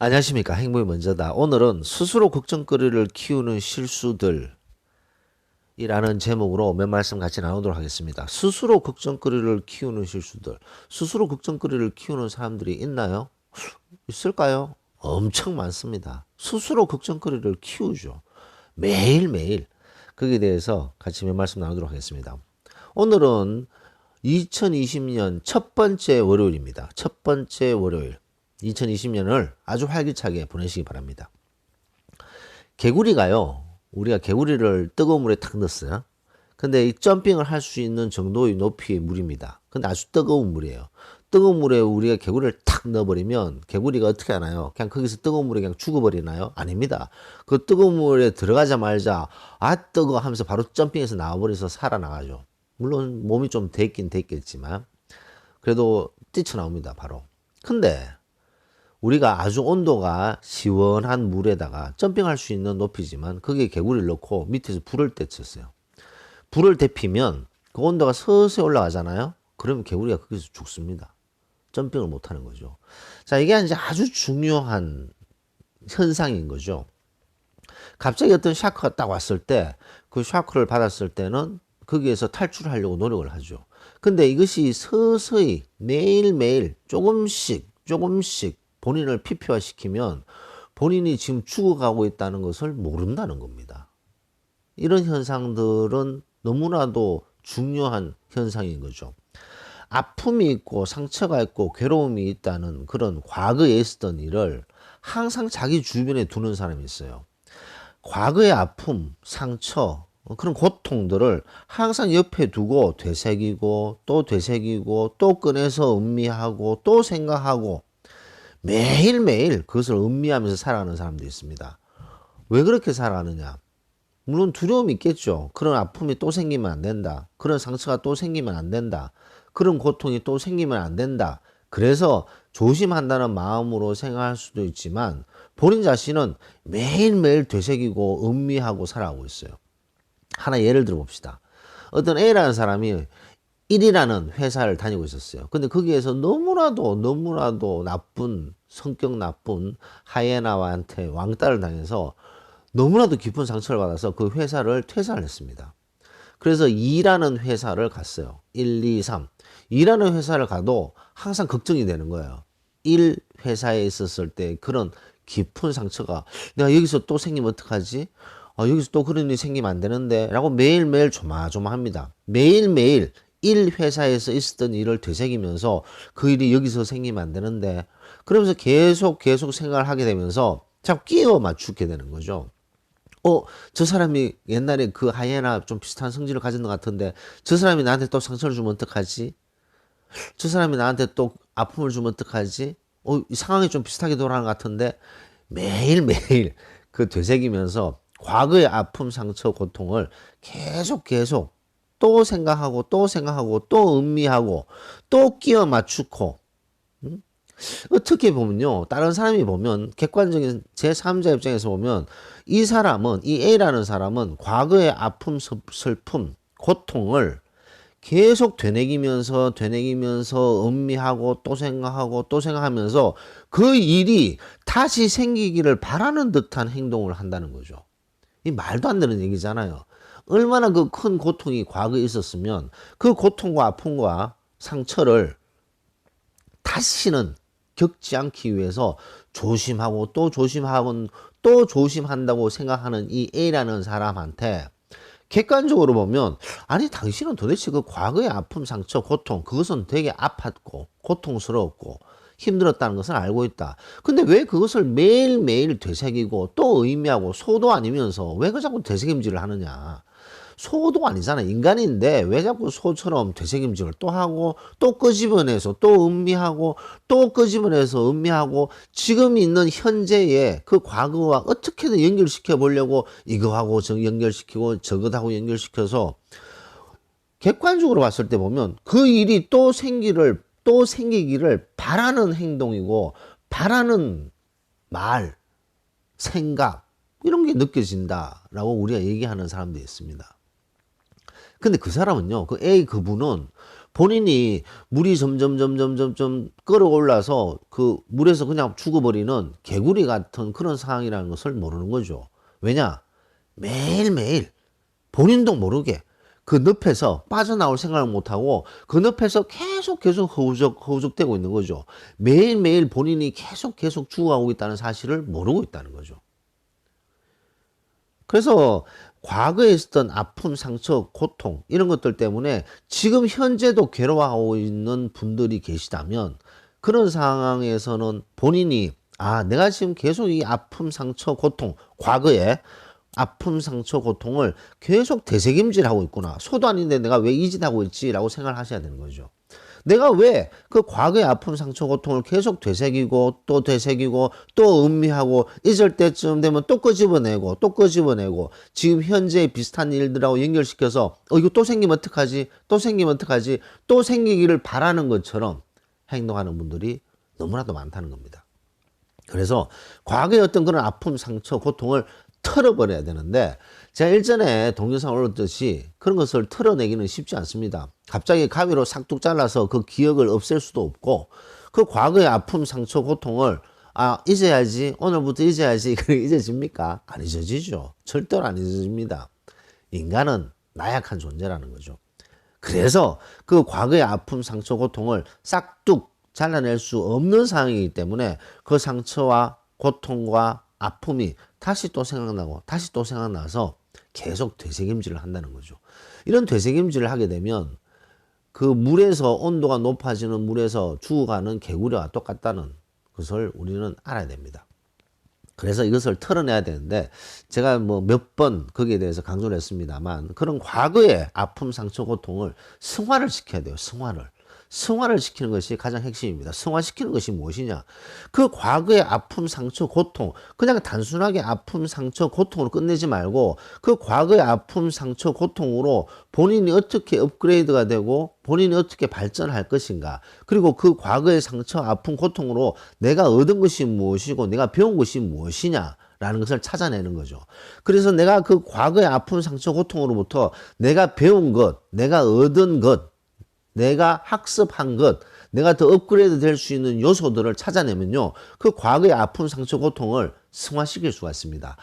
안녕하십니까. 행복이 먼저다. 오늘은 스스로 걱정거리를 키우는 실수들이라는 제목으로 몇 말씀 같이 나누도록 하겠습니다. 스스로 걱정거리를 키우는 실수들. 스스로 걱정거리를 키우는 사람들이 있나요? 있을까요? 엄청 많습니다. 스스로 걱정거리를 키우죠. 매일매일. 거기에 대해서 같이 몇 말씀 나누도록 하겠습니다. 오늘은 2020년 첫 번째 월요일입니다. 첫 번째 월요일. 2020년을 아주 활기차게 보내시기 바랍니다. 개구리가요, 우리가 개구리를 뜨거운 물에 탁 넣었어요. 근데 이 점핑을 할 수 있는 정도의 높이의 물입니다. 근데 아주 뜨거운 물이에요. 뜨거운 물에 우리가 개구리를 탁 넣어버리면 개구리가 어떻게 하나요? 그냥 거기서 뜨거운 물에 그냥 죽어버리나요? 아닙니다. 그 뜨거운 물에 들어가자마자 아 뜨거 하면서 바로 점핑해서 나와버려서 살아나가죠. 물론 몸이 좀 됐긴 됐겠지만 그래도 뛰쳐나옵니다 바로. 근데 우리가 아주 온도가 시원한 물에다가 점핑할 수 있는 높이지만 거기에 개구리를 넣고 밑에서 불을 떼쳤어요. 불을 데피면 그 온도가 서서히 올라가잖아요. 그러면 개구리가 거기서 죽습니다. 점핑을 못하는 거죠. 자, 이게 이제 아주 중요한 현상인 거죠. 갑자기 어떤 샤크가 딱 왔을 때 그 샤크를 받았을 때는 거기에서 탈출하려고 노력을 하죠. 근데 이것이 서서히 매일매일 조금씩 본인을 피폐화시키면 본인이 지금 죽어가고 있다는 것을 모른다는 겁니다. 이런 현상들은 너무나도 중요한 현상인 거죠. 아픔이 있고 상처가 있고 괴로움이 있다는 그런 과거에 있었던 일을 항상 자기 주변에 두는 사람이 있어요. 과거의 아픔, 상처, 그런 고통들을 항상 옆에 두고 되새기고 또 되새기고 또 꺼내서 음미하고 또 생각하고 매일매일 그것을 음미하면서 살아가는 사람도 있습니다. 왜 그렇게 살아가느냐? 물론 두려움이 있겠죠. 그런 아픔이 또 생기면 안 된다. 그런 상처가 또 생기면 안 된다. 그런 고통이 또 생기면 안 된다. 그래서 조심한다는 마음으로 생각할 수도 있지만 본인 자신은 매일매일 되새기고 음미하고 살아가고 있어요. 하나 예를 들어 봅시다. 어떤 A라는 사람이 1이라는 회사를 다니고 있었어요. 근데 거기에서 너무나도 나쁜, 성격 나쁜 하이에나한테 왕따를 당해서 너무나도 깊은 상처를 받아서 그 회사를 퇴사를 했습니다. 그래서 2라는 회사를 갔어요. 1, 2, 3. 2라는 회사를 가도 항상 걱정이 되는 거예요. 1 회사에 있었을 때 그런 깊은 상처가 내가 여기서 또 생기면 어떡하지? 여기서 또 그런 일이 생기면 안 되는데 라고 매일매일 조마조마합니다. 매일매일 1 회사에서 있었던 일을 되새기면서 그 일이 여기서 생기면 안 되는데 그러면서 계속 생각을 하게 되면서 자꾸 끼워 맞추게 되는 거죠. 저 사람이 옛날에 그 하이에나 좀 비슷한 성질을 가진 것 같은데 저 사람이 나한테 또 상처를 주면 어떡하지? 저 사람이 나한테 또 아픔을 주면 어떡하지? 이 상황이 좀 비슷하게 돌아가는 것 같은데 매일매일 그 되새기면서 과거의 아픔, 상처, 고통을 계속 또 생각하고 또 음미하고 또 끼워 맞추고 어떻게 보면요. 다른 사람이 보면 객관적인 제3자 입장에서 보면 이 사람은 이 A라는 사람은 과거의 아픔, 슬픔, 고통을 계속 되뇌기면서 음미하고 또 생각하고 또 생각하면서 그 일이 다시 생기기를 바라는 듯한 행동을 한다는 거죠. 이 말도 안 되는 얘기잖아요. 얼마나 그 큰 고통이 과거에 있었으면 그 고통과 아픔과 상처를 다시는 겪지 않기 위해서 조심하고 또 조심하고 또 조심한다고 생각하는 이 A라는 사람한테 객관적으로 보면 아니 당신은 도대체 그 과거의 아픔, 상처, 고통 그것은 되게 아팠고 고통스러웠고 힘들었다는 것을 알고 있다. 근데 왜 그것을 매일매일 되새기고 또 의미하고 소도 아니면서 왜 그 자꾸 되새김질을 하느냐. 소도 아니잖아. 인간인데 왜 자꾸 소처럼 되새김질을 또 하고 또 끄집어내서 또 음미하고 또 끄집어내서 음미하고 지금 있는 현재의 그 과거와 어떻게든 연결시켜 보려고 이거하고 연결시키고 저것하고 연결시켜서 객관적으로 봤을 때 보면 그 일이 또 생기기를 바라는 행동이고 바라는 말, 생각 이런 게 느껴진다라고 우리가 얘기하는 사람들이 있습니다. 근데 그 사람은요, 그 A 그분은 본인이 물이 점점 끌어올라서 그 물에서 그냥 죽어버리는 개구리 같은 그런 상황이라는 것을 모르는 거죠. 왜냐? 매일매일 본인도 모르게 그 늪에서 빠져나올 생각을 못하고 그 늪에서 계속 허우적대고 있는 거죠. 매일매일 본인이 계속 죽어가고 있다는 사실을 모르고 있다는 거죠. 그래서 과거에 있었던 아픔, 상처, 고통 이런 것들 때문에 지금 현재도 괴로워하고 있는 분들이 계시다면 그런 상황에서는 본인이 내가 지금 계속 이 아픔, 상처, 고통, 과거에 아픔, 상처, 고통을 계속 되새김질하고 있구나. 소도 아닌데 내가 왜 이 짓 하고 있지라고 생각을 하셔야 되는 거죠. 내가 왜 그 과거의 아픔, 상처, 고통을 계속 되새기고 또 음미하고 잊을 때쯤 되면 또 끄집어내고 지금 현재 비슷한 일들하고 연결시켜서 이거 또 생기면 어떡하지? 또 생기기를 바라는 것처럼 행동하는 분들이 너무나도 많다는 겁니다. 그래서 과거의 어떤 그런 아픔, 상처, 고통을 털어버려야 되는데 제가 일전에 동영상 올렸듯이 그런 것을 털어내기는 쉽지 않습니다. 갑자기 가위로 싹둑 잘라서 그 기억을 없앨 수도 없고 그 과거의 아픔, 상처, 고통을 잊어야지, 오늘부터 잊어야지, 그게 잊어집니까? 안 잊어지죠. 절대로 안 잊어집니다. 인간은 나약한 존재라는 거죠. 그래서 그 과거의 아픔, 상처, 고통을 싹둑 잘라낼 수 없는 상황이기 때문에 그 상처와 고통과 아픔이 다시 또 생각나서 계속 되새김질을 한다는 거죠. 이런 되새김질을 하게 되면 그 물에서 온도가 높아지는 물에서 죽어가는 개구리와 똑같다는 것을 우리는 알아야 됩니다. 그래서 이것을 털어내야 되는데 제가 뭐 몇 번 거기에 대해서 강조를 했습니다만 그런 과거의 아픔, 상처, 고통을 승화를 시켜야 돼요. 승화를 시키는 것이 가장 핵심입니다. 승화시키는 것이 무엇이냐? 그 과거의 아픔, 상처, 고통, 그냥 단순하게 아픔, 상처, 고통으로 끝내지 말고 그 과거의 아픔, 상처, 고통으로 본인이 어떻게 업그레이드가 되고 본인이 어떻게 발전할 것인가? 그리고 그 과거의 상처, 아픔, 고통으로 내가 얻은 것이 무엇이고 내가 배운 것이 무엇이냐? 라는 것을 찾아내는 거죠. 그래서 내가 그 과거의 아픔, 상처, 고통으로부터 내가 배운 것, 내가 얻은 것, 내가 학습한 것, 내가 더 업그레이드 될 수 있는 요소들을 찾아내면요. 그 과거의 아픔, 상처, 고통을 승화시킬 수가 있습니다.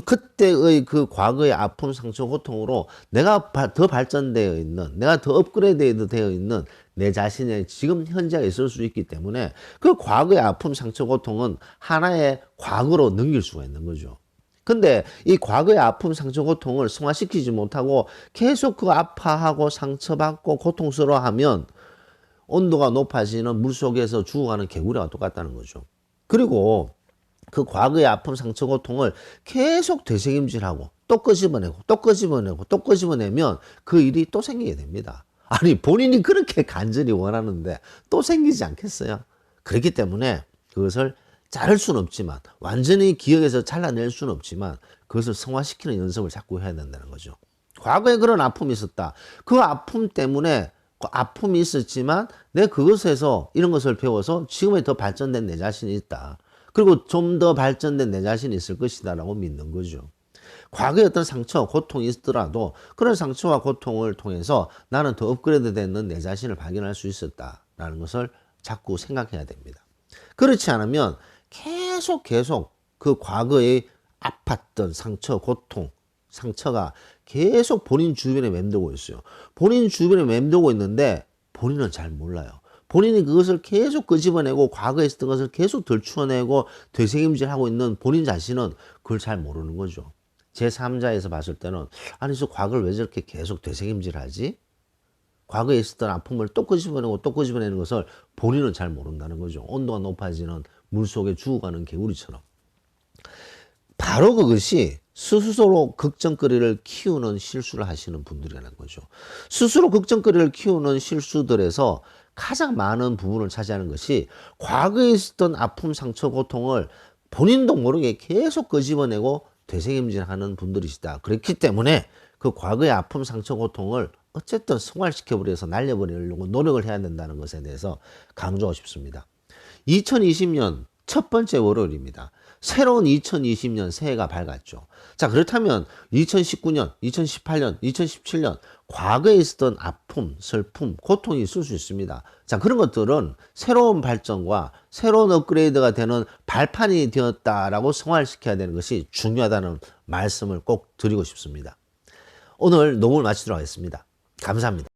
그때의 그 과거의 아픔, 상처, 고통으로 내가 더 발전되어 있는, 내가 더 업그레이드 되어 있는 내 자신의 지금 현재가 있을 수 있기 때문에 그 과거의 아픔, 상처, 고통은 하나의 과거로 넘길 수가 있는 거죠. 근데 이 과거의 아픔, 상처, 고통을 승화시키지 못하고 계속 그 아파하고 상처받고 고통스러워하면 온도가 높아지는 물속에서 죽어가는 개구리와 똑같다는 거죠. 그리고 그 과거의 아픔, 상처, 고통을 계속 되새김질하고 또 끄집어내면 그 일이 또 생기게 됩니다. 아니 본인이 그렇게 간절히 원하는데 또 생기지 않겠어요? 그렇기 때문에 그것을 자를 수는 없지만 완전히 기억에서 잘라낼 수는 없지만 그것을 승화시키는 연습을 자꾸 해야 된다는 거죠. 과거에 그런 아픔이 있었다. 그 아픔 때문에 그 아픔이 있었지만 내 그것에서 이런 것을 배워서 지금에 더 발전된 내 자신이 있다. 그리고 좀 더 발전된 내 자신이 있을 것이다 라고 믿는 거죠. 과거에 어떤 상처, 고통이 있더라도 그런 상처와 고통을 통해서 나는 더 업그레이드 되는 내 자신을 발견할 수 있었다라는 것을 자꾸 생각해야 됩니다. 그렇지 않으면 계속 그 과거에 아팠던 상처, 고통, 상처가 계속 본인 주변에 맴돌고 있어요. 본인 주변에 맴돌고 있는데 본인은 잘 몰라요. 본인이 그것을 계속 끄집어내고 과거에 있었던 것을 계속 덜추어내고 되새김질하고 있는 본인 자신은 그걸 잘 모르는 거죠. 제3자에서 봤을 때는 아니 저 과거를 왜 저렇게 계속 되새김질하지? 과거에 있었던 아픔을 또 끄집어내는 것을 본인은 잘 모른다는 거죠. 온도가 높아지는 물속에 죽어가는 개구리처럼. 바로 그것이 스스로 걱정거리를 키우는 실수를 하시는 분들이라는 거죠. 스스로 걱정거리를 키우는 실수들에서 가장 많은 부분을 차지하는 것이 과거에 있었던 아픔, 상처, 고통을 본인도 모르게 계속 끄집어내고 되새김질하는 분들이시다. 그렇기 때문에 그 과거의 아픔, 상처, 고통을 어쨌든 승화시켜버려서 날려버리려고 노력을 해야 된다는 것에 대해서 강조하고 싶습니다. 2020년 첫 번째 월요일입니다. 새로운 2020년 새해가 밝았죠. 자, 그렇다면 2019년, 2018년, 2017년 과거에 있었던 아픔, 슬픔, 고통이 있을 수 있습니다. 자, 그런 것들은 새로운 발전과 새로운 업그레이드가 되는 발판이 되었다라고 승화시켜야 되는 것이 중요하다는 말씀을 꼭 드리고 싶습니다. 오늘 녹음을 마치도록 하겠습니다. 감사합니다.